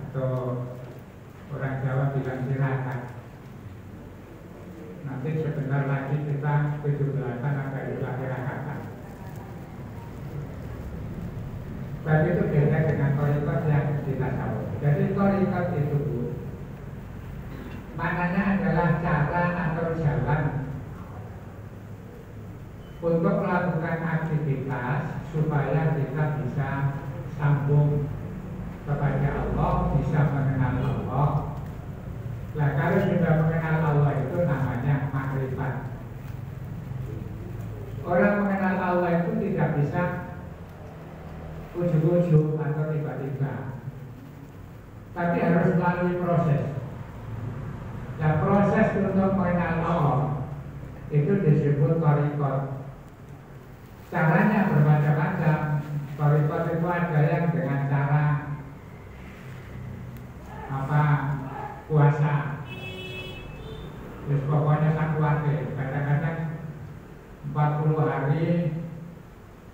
atau orang Jawa bilang silakan. Nanti sebentar lagi kita 17-an ada istilah tirakatan. Tapi itu beda dengan thariqat yang kita tahu. Jadi thariqat itu maknanya adalah cara atau jalan untuk melakukan aktivitas supaya kita bisa sambung kepada Allah, bisa mengenal Allah. Nah, kalau sudah mengenal Allah itu namanya makrifat. Orang mengenal Allah itu tidak bisa ujung-ujung atau tiba-tiba, tapi harus melalui proses. Nah, proses untuk mengenal Allah itu disebut thariqat. Caranya bermacam-macam. Thariqat itu ada yang dengan cara puasa. Terus pokoknya sakuate. Kadang-kadang 40 hari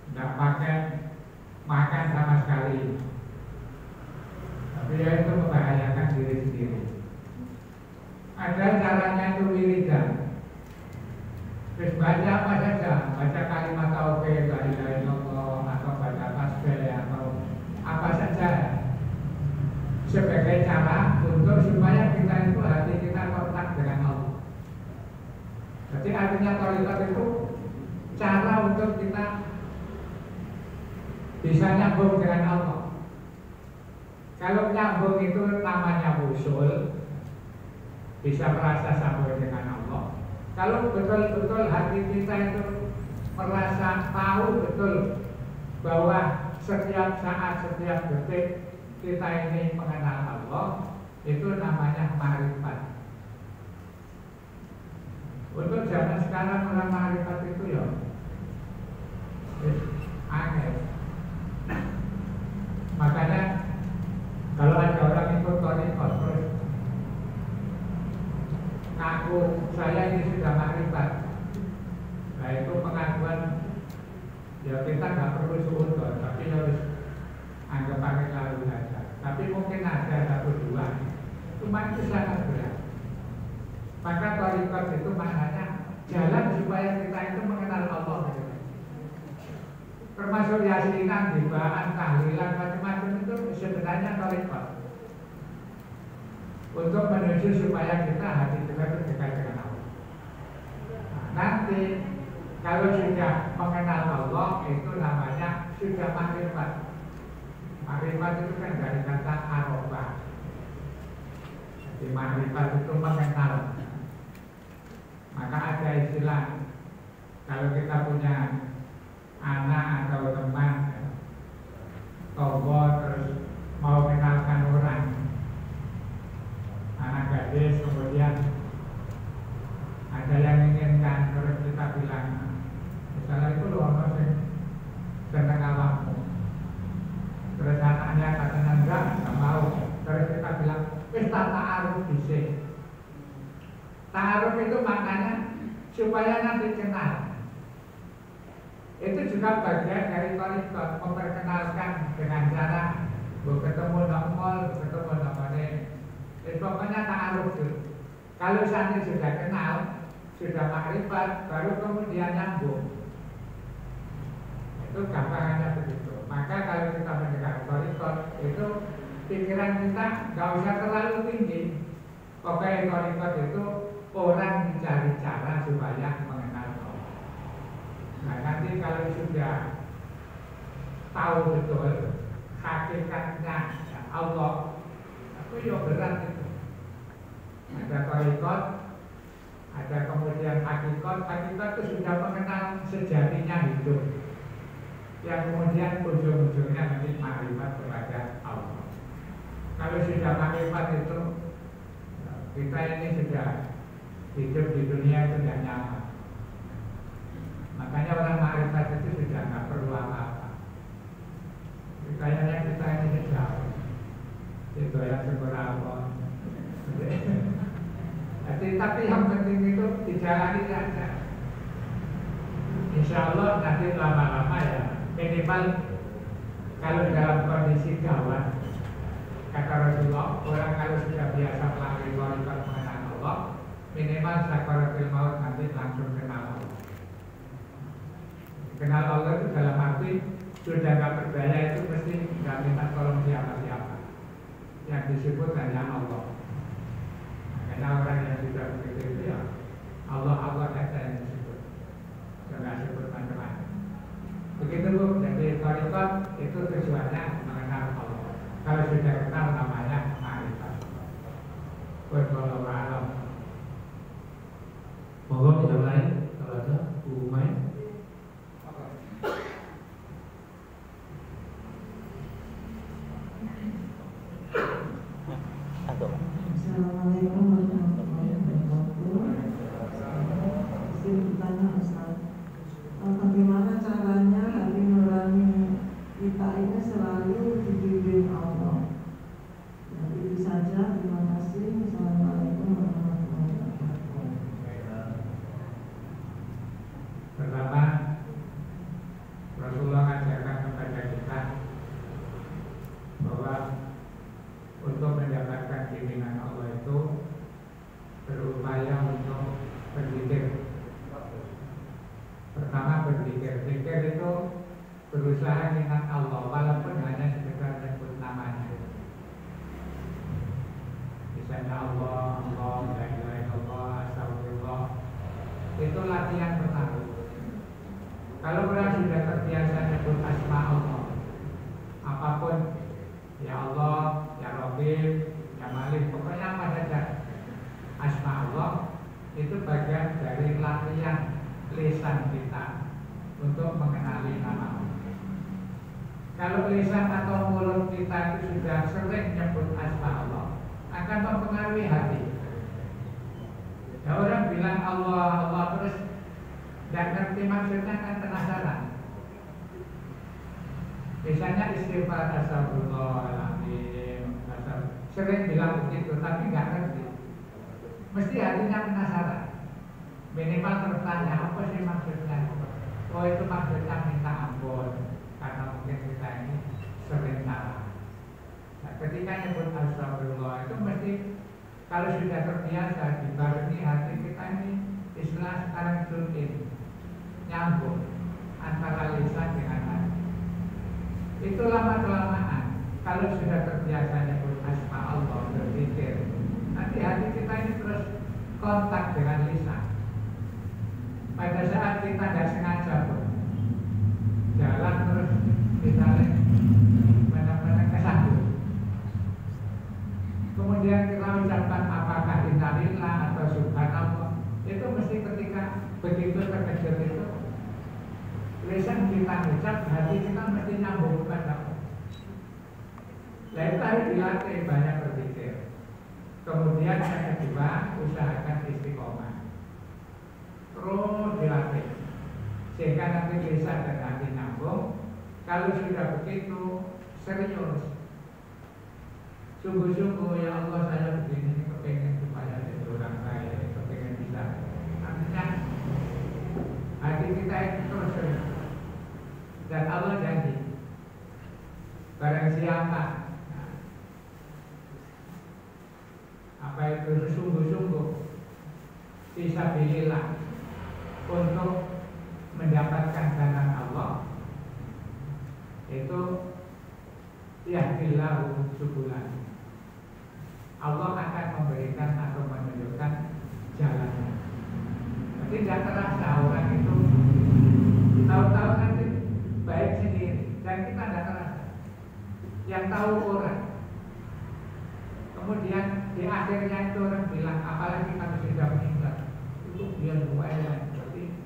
tidak pakai makan sama sekali. Tapi ya itu membahayakan diri sendiri. Ada caranya itu wiridan. Terus baca apa saja, baca kalimat tauhid, la ilaha illallah, atau baca tasbih, atau apa saja sebagai cara untuk supaya kita itu hati kita kontak dengan Allah. Jadi artinya thariqat itu cara untuk kita bisa nyambung dengan Allah. Kalau nyambung itu namanya wusul, bisa merasa sambung dengan Allah. Kalau betul-betul hati kita itu merasa tahu betul bahwa setiap saat, setiap detik kita ini mengenal Allah, itu namanya ma'rifat. Untuk zaman sekarang orang ma'rifat itu ya aneh. Makanya kalau ada orang ikut thariqat terus ngaku saya ini sudah ma'rifat, nah itu pengakuan ya kita nggak perlu suudon, tapi harus anggap pakai lalu saja. Tapi mungkin ada satu dua, cuma itu sangat berat. Maka thariqat itu maknanya jalan supaya kita itu mengenal Allah. Termasuk yasinan, dibaan, tahlilan, macam-macam itu sebenarnya thariqat. Untuk menuju supaya kita hati kita itu dekat dengan Allah. Nah, nanti kalau sudah mengenal Allah itu namanya sudah makrifat. Makrifat itu kan dari kata arafah. Jadi makrifat itu mengenal. Maka ada istilah kalau kita punya anak atau teman tokoh terus mau mengenalkan orang, anak gadis, kemudian ada yang inginkan, terus kita bilang misalnya itu loh orang yang senang awakmu, terus anaknya katanya enggak mau, terus kita bilang kita ta'aruf disik. Ta'aruf itu maknanya supaya nanti kenal. Itu juga bagian dari thariqat, memperkenalkan dengan cara ketemu nomor, ketemu nomornya. Pokoknya ta'aruf dulu. Kalau nanti sudah kenal, sudah makrifat, baru kemudian nyambung. Itu gampangannya begitu. Maka kalau kita mendengar thariqat, itu pikiran kita nggak usah terlalu tinggi. Pokoknya thariqat itu orang mencari cara supaya mengenal Allah. Nah nanti kalau sudah tahu betul hakikatnya Allah, itu ya berat itu. Ada thariqat, ada kemudian hakikat. Hakikat itu sudah mengenal sejatinya hidup, yang kemudian ujung-ujungnya nanti makrifat kepada Allah. Kalau sudah makrifat itu kita ini sudah hidup di dunia itu sudah nyaman. Makanya orang makrifat itu sudah nggak perlu apa-apa. Kayaknya kita ini jauh. Itu yang seberapa. Tapi yang penting itu dijalani saja. Insya Allah nanti lama-lama ya, minimal kalau dalam kondisi gawat Kata Rasulullah, orang kalau sudah biasa melalui tarikat mengenal Allah, minimal sakaratul maut nanti langsung kenal Allah. Kenal Allah itu dalam arti sudah nggak berdaya, itu mesti nggak minta tolong siapa-siapa. Yang disebut hanya Allah. Karena orang yang sudah begitu itu ya Allah saja yang disebut, nggak sebut macam-macam. Begitu Bu, jadi tarikat itu tujuannya mengenal Allah. Kalau sudah kenal namanya ma'rifat. Wallahu a'lam. Monggo yang lain kalau ada Bu Mai. Assalamualaikum warahmatullahi wabarakatuh. Saya bertanya Ustaz, bagaimana caranya hati nurani kita ini selalu dibimbing Allah? Jadi itu saja, terima kasih. Assalamualaikum warahmatullahi wabarakatuh. Pertama, Rasulullah mengajarkan kepada kita bahwa untuk mendapatkan bimbingan Allah itu berupaya untuk berzikir. Pertama berzikir. Zikir itu berusaha ingat Allah walaupun hanya sekedar menyebut namanya. Misalnya Allah, la ilaha illallah, astagfirullah. Itu latihan pertama. Kalau orang sudah terbiasa menyebut asma Allah, apapun, ya Allah, ya Rabbi, ya Malik, pokoknya apa saja asma Allah, itu bagian dari latihan lisan kita untuk mengenali nama Allah. Kalau lisan atau mulut kita itu sudah sering menyebut asma Allah, akan mempengaruhi hati. Ya orang bilang Allah, Allah terus tidak ngerti maksudnya, kan penasaran. Misalnya istighfar astagfirullahaladzim, sering bilang begitu tapi nggak ngerti. Mesti hatinya penasaran. Minimal bertanya apa sih maksudnya. Oh itu maksudnya minta ampun, karena mungkin kita ini sering salah. Nah, ketika nyebut astagfirullah itu mesti, kalau sudah terbiasa dibarengi hati kita ini istilah sekarang tune, nyambung antara lisan dengan hati. Itu lama-kelamaan kalau sudah terbiasa nyebut asma Allah, berzikir, nanti hati kita ini terus kontak dengan lisan. Pada saat kita tidak sengaja pun jalan terus kita benar-benar kesandung. Kemudian kita ucapkan apakah innalillah atau subhanallah, itu mesti ketika begitu terkejut itu lisan kita ucap, hati kita mesti nyambung kepada Allah. Nah itu harus dilatih, banyak berpikir. Kemudian yang kedua, usahakan istiqomah. Terus dilatih sehingga nanti lisan dan hati nyambung. Kalau sudah begitu, serius, sungguh-sungguh, ya Allah saya begini, kepengen supaya jadi orang kaya, kepengen bisa. Artinya hati kita itu terus serius. Dan Allah janji, barang siapa apa itu sungguh-sungguh fisabilillah untuk mendapatkan jalan Allah, itu yahdillahu subulan, Allah akan memberikan atau menunjukkan jalannya. Tidak terasa orang itu tahu-tahu nanti baik sendiri dan kita tidak terasa. Yang tahu orang. Kemudian di akhirnya itu orang bilang, apalagi kalau sudah meninggal, itu dia lumayan seperti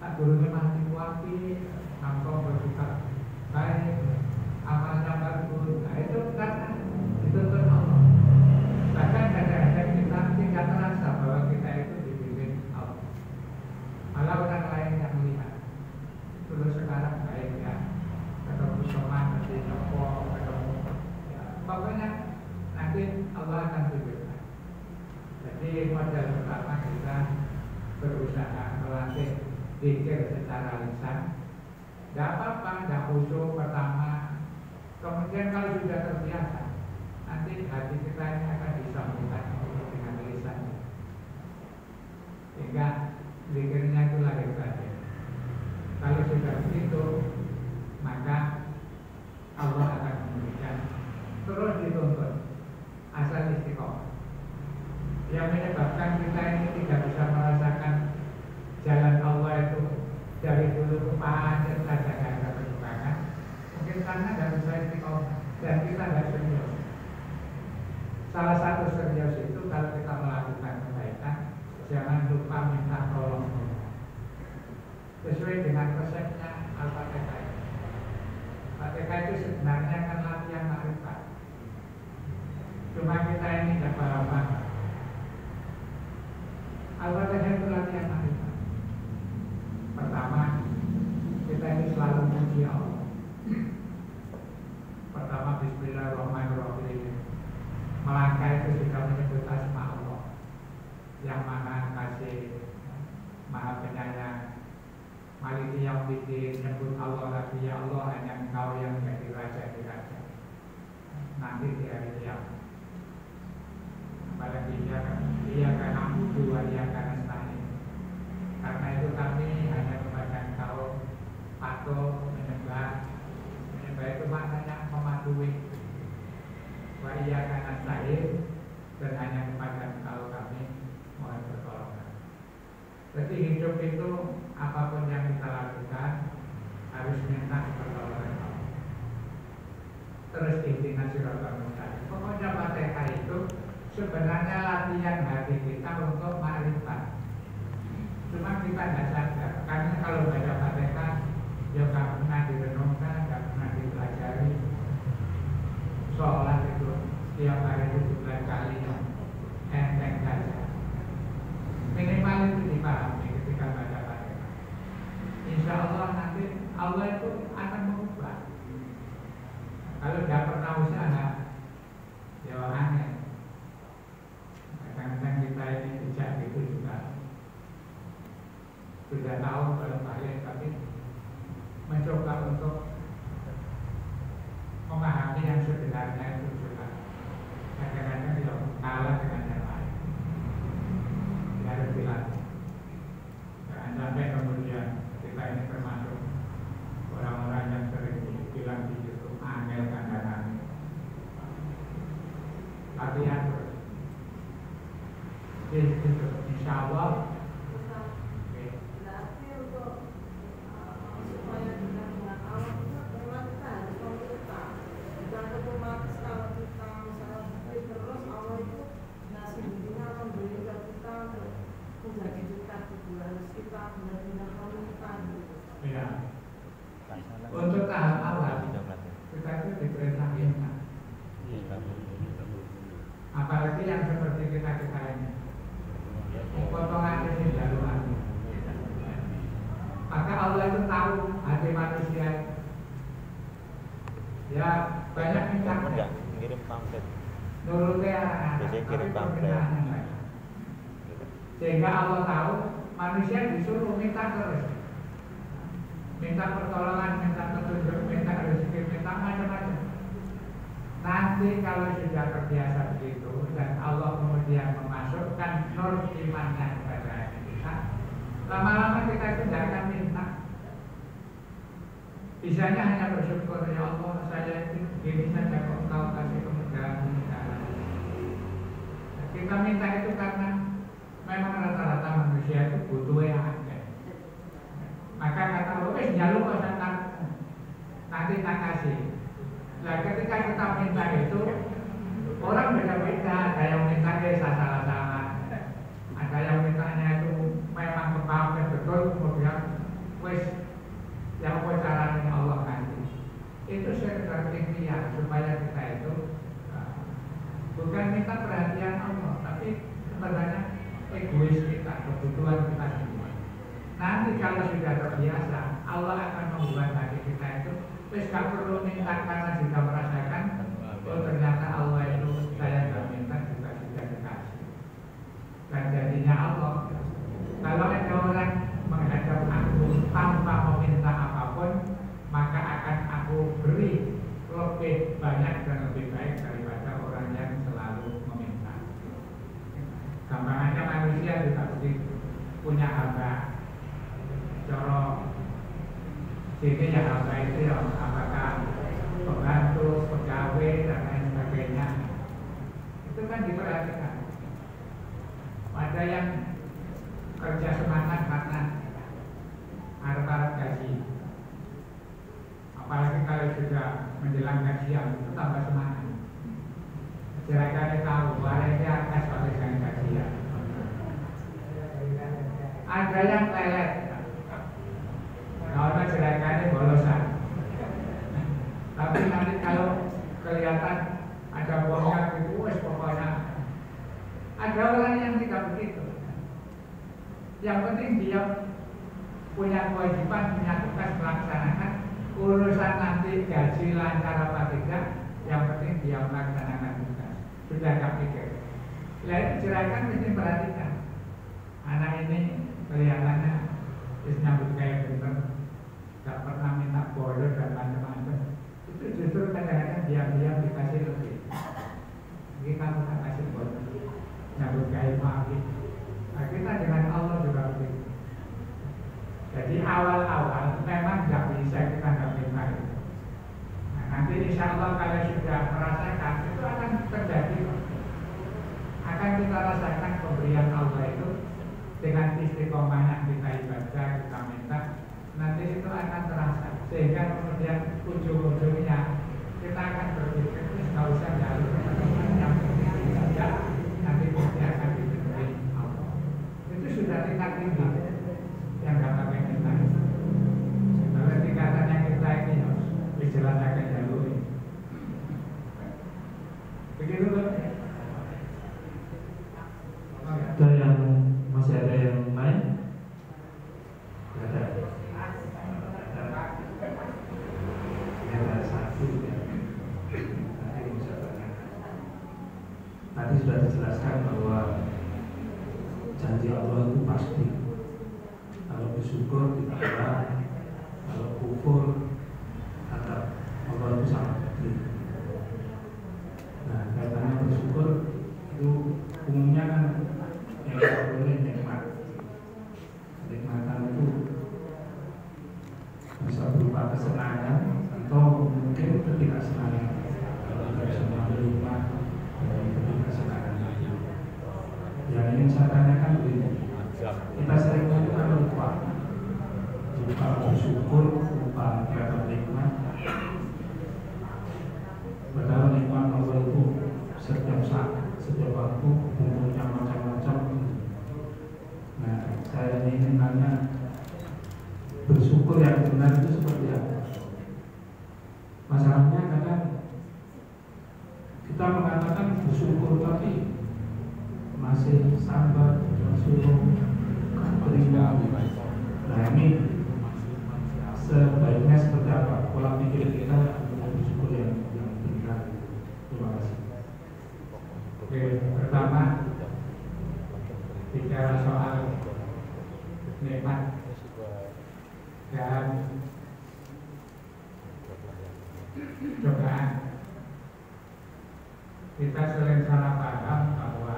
tak gurunya mati wapi, nampok bersikap baik, amalnya bagus. Nah itu karena dituntut Allah. Bahkan kadang-kadang kita tidak terasa bahwa kita itu dibimbing Allah. Malah orang lain yang melihat. Terus sekarang baik ya, ketemu teman, nanti nyopok, ketemu ya, pokoknya nanti Allah akan tunjukkan. Jadi modal pertama kita berusaha melatih zikir secara lisan. Tidak apa-apa, tidak khusyuk pertama, Kemudian kalau sudah terbiasa, nanti hati kita ini akan disambungkan dengan lisan, sehingga zikirnya itu lahir batin. Kalau sudah begitu, maka Allah akan memberikan terus dituntut asal istiqomah. Yang menyebabkan kita ini tidak bisa merasakan jalan Allah itu dari dulu ke panjang saja tidak ada perkembangan. Mungkin karena tidak bisa istiqomah dan kita tidak serius. Salah satu serius itu kalau kita melakukan kebaikan, jangan lupa minta tolong sesuai dengan resepnya Al-Fatihah. Al-Fatihah itu sebenarnya kan latihan makrifat. Cuma kita ini tidak paham. Al-Fatihah itu latihan makrifat. Pertama, kita ini selalu memuji Allah. Pertama, Bismillahirrahmanirrahim. Melangkah itu sudah menyebut asma Allah yang Maha Kasih, Maha Penyayang. Maliki Yaumiddin, nyebut Allah lagi, ya Allah hanya Engkau yang menjadi raja di raja nanti di hari kiamat. Apalagi Ia kan na'budu wa Ia kan nasta'in. Karena itu kami hanya kepada Engkau patuh menyembah. Menyembah itu maknanya mematuhi. Wa Ia kan nasta'in, dan hanya kepada Engkau kami mohon pertolongan. Jadi hidup itu apapun yang kita lakukan harus minta pertolongan Allah. Terus ihdinas siratal mustaqim. Pokoknya Fatihah itu sebenarnya latihan hati kita untuk makrifat. Cuma kita tidak sadar, karena kalau baca Fatihah ya nggak pernah direnungkan, nggak pernah dipelajari. Sholat itu setiap hari 17 kali enteng saja. Minimal itu dipahami ketika baca Fatihah. Insya Allah nanti Allah itu akan mengubah. Kalau tidak pernah usaha, ya aneh. Kadang-kadang kita ini bijak gitu juga. Sudah tahu kalau bahaya, tapi mencoba untuk memahami yang sebenarnya itu juga. Kadang-kadang dia kalah dengan yang lain. Harus dilatih. Jangan sampai kemudian kita ini termasuk orang-orang yang sering bilang di YouTube angel kandang. Latihan terus. Itu insya Allah. Berarti untuk supaya kita dengan Allah memang kita harus meminta. Bukan otomatis kalau kita misalnya terus Allah itu ngasih dirinya memberi ke kita menjadi kita gitu, harus kita benar-benar meminta gitu. Ya. Untuk tahap awal kita itu diperintah minta. Apalagi yang seperti kita ini, potongan ini jaluan. Maka Allah itu tahu hati manusia. Ya banyak minta. Kirim pamflet. Nurutnya Biasanya kirim pamflet. Sehingga Allah tahu manusia disuruh minta terus, minta pertolongan, minta petunjuk, minta rezeki, minta macam-macam. Nanti kalau sudah terbiasa begitu dan Allah kemudian memasukkan nur imannya kepada kita, lama-lama kita itu tidak akan minta. Bisanya hanya bersyukur, ya Allah saya itu gini saja kok Engkau kasih kemudahan. Kita minta itu karena memang rata-rata manusia itu butuh yang ada. Maka kata Allah, jalur nanti tak kasih. Nah ketika kita minta itu, orang beda-beda. Ada yang minta salah-salah, ada yang mintanya itu memang kepake betul, kemudian wes yang caranya Allah kasih. Itu sekedar ikhtiar supaya kita itu bukan minta perhatian Allah, tapi sebenarnya egois kita, kebutuhan kita semua. Nanti kalau sudah terbiasa, Allah akan membuat hati kita itu wis gak perlu minta karena sudah merasakan oh ternyata Allah itu saya gak minta juga sudah dikasih. Dan jadinya Allah, kalau ada orang menghadap aku tanpa meminta apapun, maka akan aku beri lebih akan lebih baik daripada orang yang selalu meminta. Gampangannya manusia juga begitu, punya hamba. Coro sini ya hamba itu ya apakah pembantu, pegawai dan lain sebagainya. Itu kan diperhatikan. Ada yang kerja semangat karena harap-harap gaji. Apalagi kalau sudah menjelang gajian itu tambah semangat. Kira-kira tahu barangnya atas dengan gajian. Ada yang lelet. Kalau kira-kira bolosan. Tapi nanti kalau kelihatan ada bosnya itu, pokoknya ada orang yang tidak begitu. Yang penting dia punya kewajiban, punya tugas melaksanakan. Urusan nanti gaji lancar apa tidak, yang penting dia melaksanakan tugas. Sudah gak pikir. Lain silakan mesti perhatikan. Anak ini kelihatannya nyambut kayak bener, gak pernah minta bolos dan macam-macam. Itu justru kadang-kadang diam-diam dikasih lebih. Jadi kamu tak kasih bolos, nyambut kayak maafin. Nah, kita dengan Allah juga begitu. Jadi awal-awal memang tidak bisa kita minta itu. Nah, nanti insya Allah kalau sudah merasakan itu akan terjadi. Akan kita rasakan pemberian Allah itu dengan istiqomah yang kita ibadah, kita minta. Nanti itu akan terasa. Sehingga kemudian ujung-ujungnya kita akan berpikir nggak usah jalur yang penting saja. Nanti pasti akan diberi Allah. Itu sudah tingkat tinggi yang dapat kita. Kalau tingkatannya kita ini harus dijelaskan jalur ini. Begitu loh. Ada yang masih ada yang lain? Ada. Ada satu ya. Tadi sudah dijelaskan bahwa janji Allah itu pasti. Kalau bersyukur ditambah, kalau kufur tetap Allah itu sangat peduli. Nah, katanya bersyukur itu umumnya kan yang tidak boleh nikmat. Kenikmatan itu bisa berupa kesenangan atau mungkin ketidaksenangan. Kalau tidak bisa menerima dari ketidaksenangan itu. Yang ingin saya tanyakan begini. Kita sering melakukan lupa bersyukur, lupa dapat nikmat. Padahal nikmat Allah itu setiap saat, setiap waktu bentuknya macam-macam. Nah, saya ingin tanya, bersyukur yang benar itu seperti apa? Masalahnya kadang kita mengatakan bersyukur tapi masih sabar, bersyukur, terima. Nah, ini sebaiknya seperti apa? Pola pikir kita untuk bersyukur yang benar. Terima kasih. Oke, pertama bicara soal nikmat dan cobaan. Kita sering salah paham bahwa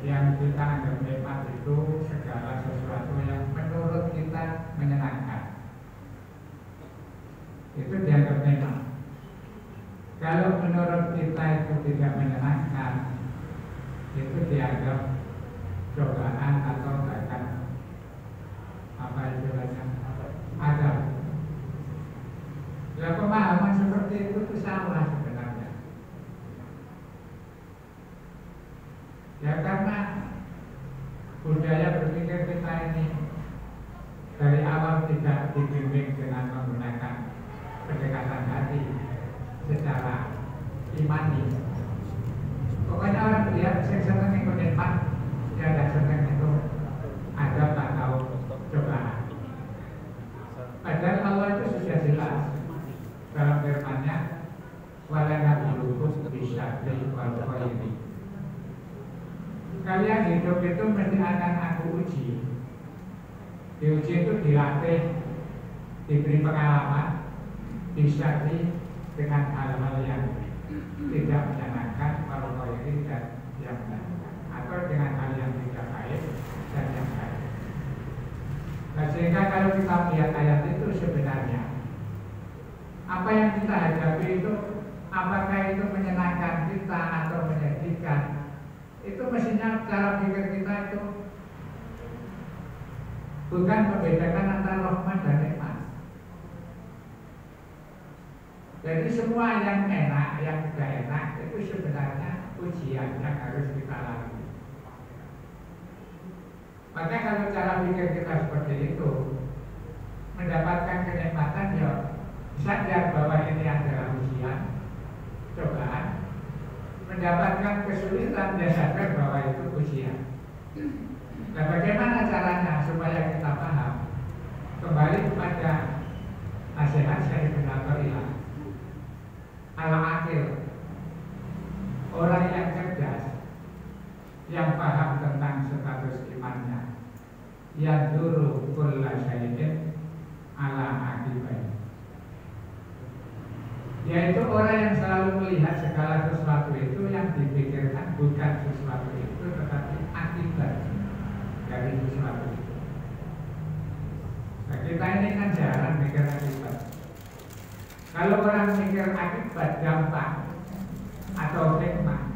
yang kita anggap nikmat itu segala sesuatu yang menurut kita menyenangkan. Itu dianggap nikmat. Kalau menurut kita itu tidak menyenangkan, itu dianggap cobaan atau bahkan apa istilahnya adab. Ya, pemahaman seperti itu salah sebenarnya. Ya, karena budaya berpikir kita ini dari awal tidak dibimbing dengan menggunakan pendekatan hati secara imani. Pokoknya orang lihat saya senang ikut nikmat, dia tidak senang itu ada atau cobaan. Padahal Allah itu sudah jelas dalam firman-Nya, wala nabluukum bisyarri wal khairi. Kalian hidup itu mesti akan aku uji. Diuji itu dilatih, diberi pengalaman, bisyarri dengan hal-hal yang tidak menyenangkan kalau koiri dan yang menyenangkan, atau dengan hal yang tidak baik dan yang baik. Nah, sehingga kalau kita lihat ayat itu sebenarnya apa yang kita hadapi itu, apakah itu menyenangkan kita atau menyedihkan, itu mestinya cara pikir kita itu bukan membedakan antara rahmat dan nikmat. Jadi semua yang enak, yang tidak enak itu sebenarnya ujian yang harus kita lalui. Maka kalau cara pikir kita seperti itu, mendapatkan kenikmatan ya sadar bahwa ini adalah ujian, cobaan. Mendapatkan kesulitan ya sadar bahwa itu ujian. Nah, bagaimana caranya supaya kita paham? Kembali kepada nasihat Syekh Ibnu Athaillah. Al-Aqil, orang yang cerdas, yang paham tentang status imannya, yang dulu kulla syai'in ala akibai, yaitu orang yang selalu melihat segala sesuatu itu yang dipikirkan bukan sesuatu itu, tetapi akibat dari sesuatu itu. Nah, kita ini kan jarang mikir akibat. Kalau orang mikir akibat dampak atau hikmah,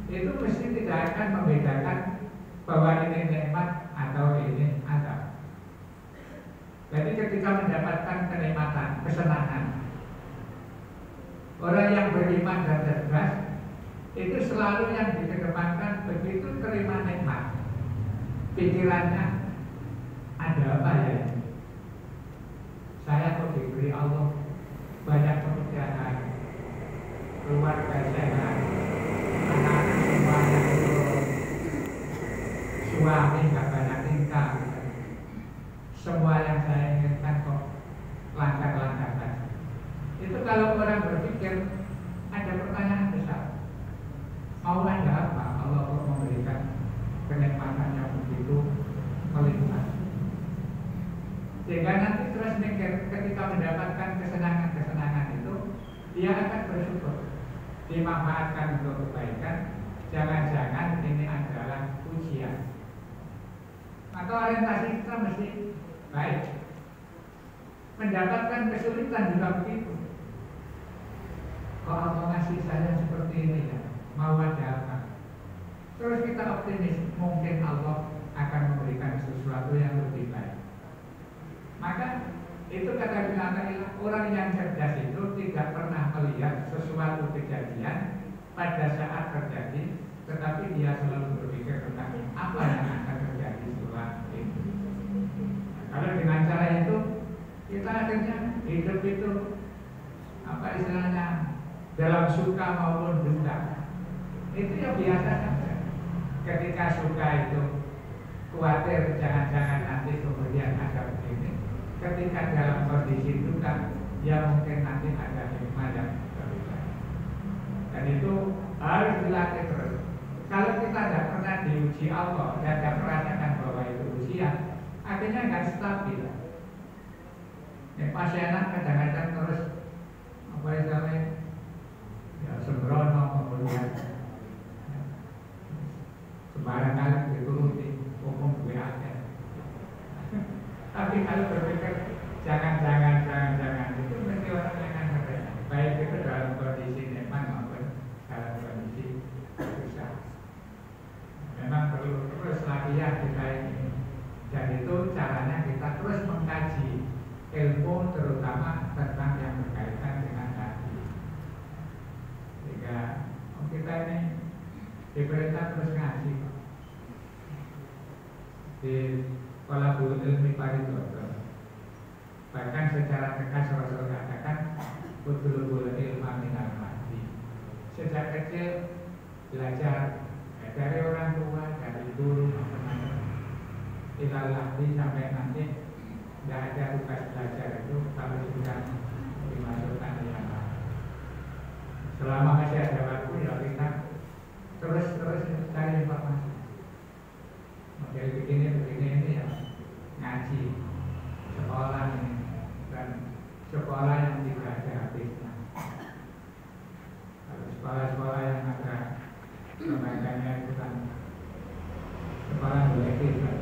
itu mesti tidak akan membedakan bahwa ini nikmat atau ini azab. Jadi ketika mendapatkan kenikmatan, kesenangan, orang yang beriman dan cerdas itu selalu yang dikedepankan, begitu terima nikmat, pikirannya ada apa ya? Saya kok diberi Allah banyak pekerjaan, keluarga sehat, anak-anak semuanya turun, suami nggak banyak tingkah, semua yang saya inginkan kok lancar-lancar saja. Itu kalau orang berpikir, ada pertanyaan besar, mau ada apa Allah kok memberikan kenikmatan yang begitu melimpah? Sehingga nanti terus mikir, ketika mendapatkan kesenangan-kesenangan itu, dia akan bersyukur, dimanfaatkan untuk kebaikan. Jangan-jangan ini adalah ujian. Maka orientasi kita mesti baik. Mendapatkan kesulitan juga begitu. Kok Allah ngasih saya seperti ini ya? Mau ada apa? Terus kita optimis, mungkin Allah akan memberikan sesuatu yang lebih baik. Maka itu kata Ibnu Athaillah, orang yang cerdas itu tidak pernah melihat sesuatu kejadian pada saat terjadi, tetapi dia selalu berpikir tentang apa yang akan terjadi setelah itu. Kalau dengan cara itu, kita akhirnya hidup itu apa istilahnya, dalam suka maupun duka. Itu ya biasa saja. Ketika suka itu khawatir jangan-jangan nanti kemudian ada begini. Ketika dalam kondisi duka, ya mungkin nanti ada hikmah yang berbeda. Dan itu harus dilatih terus. Kalau kita tidak pernah diuji Allah dan tidak merasakan bahwa itu ujian, akhirnya nggak stabil. Pasienan kadang-kadang terus apa istilahnya, ya sembrono, kemudian sembarang kali dituruti hukum WAS. Tapi kalau berpikir jangan itu mesti orang yang akan berbeda. Baik itu dalam kondisi nikmat maupun dalam kondisi susah. Memang perlu terus latihan kita ini. Dan itu caranya kita terus mengkaji ilmu, terutama tentang yang berkaitan dengan hati. Sehingga kita ini diperintah terus ngaji. Di Talabul ilmi fardhatun. Bahkan secara tegas Rasul katakan utlubul ilma minal mahdi. Sejak kecil belajar dari orang tua, dari guru, macam-macam. Ilal lahdi sampai nanti tidak ada tugas belajar itu kalau sudah dimasukkan di amal. Selama masih ada waktu ya kita terus cari informasi. Model begini ini ya ngaji, sekolah ini, dan sekolah yang tidak ada habisnya. sekolah-sekolah yang ada lembagannya itu kan sekolah kolektif kan.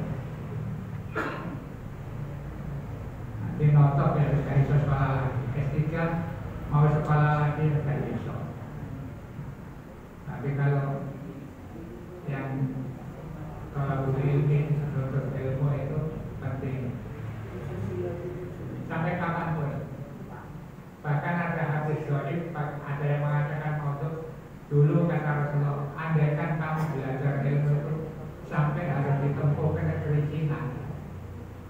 Nanti notok ya dari sekolah lagi S3 mau sekolah lagi dari iso. Tapi kalau yang kalau ilmu untuk ilmu itu penting sampai kapanpun. Bahkan ada hadis dhaif, ada yang mengatakan untuk dulu kata Rasulullah, andaikan kamu belajar ilmu itu sampai harus ditempuh ke negeri Cina,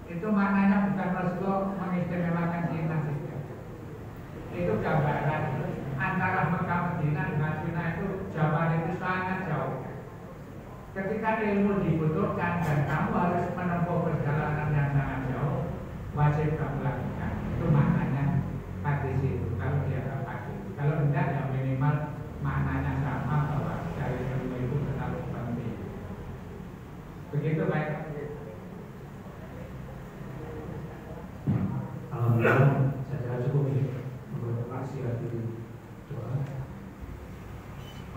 itu maknanya bukan Rasulullah mengistimewakan Cina saja. Itu gambaran antara Mekah Madinah dengan Cina itu jawaban itu sangat jauh. Ketika ilmu dibutuhkan dan kamu harus menempuh perjalanan yang sangat jauh, wajib kamu lakukan. Itu maknanya hadis itu. Kalau dia dapat itu, kalau tidak ya minimal maknanya sama bahwa dari ilmu itu tetap penting. Begitu baik. Alhamdulillah, saya kira cukup ya untuk aksi hati doa.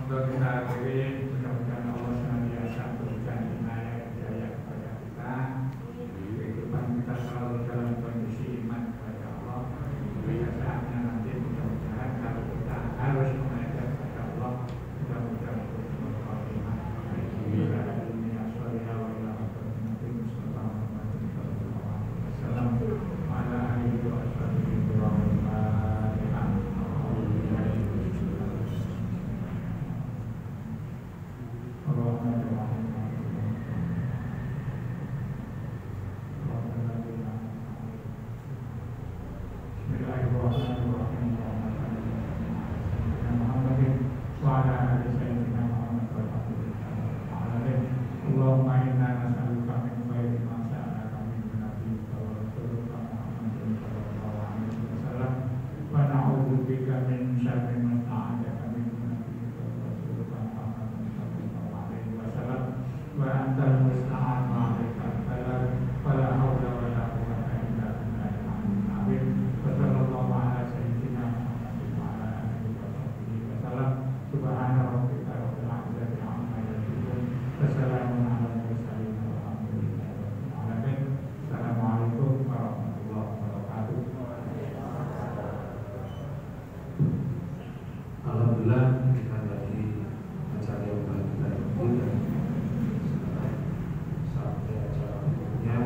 Untuk kita beri mudah-mudahan Allah senantiasa memberikan inayah hidayah kepada kita, kehidupan kita selalu dalam kondisi iman kepada Allah. Pada saatnya nanti mudah-mudahan kalau kita harus mengajar kepada Allah, mudah-mudahan untuk khotimah. Alhamdulillah kita lagi acara yang baru kita ikuti dan sampai acara berikutnya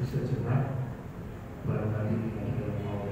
sejenak barangkali ada yang mau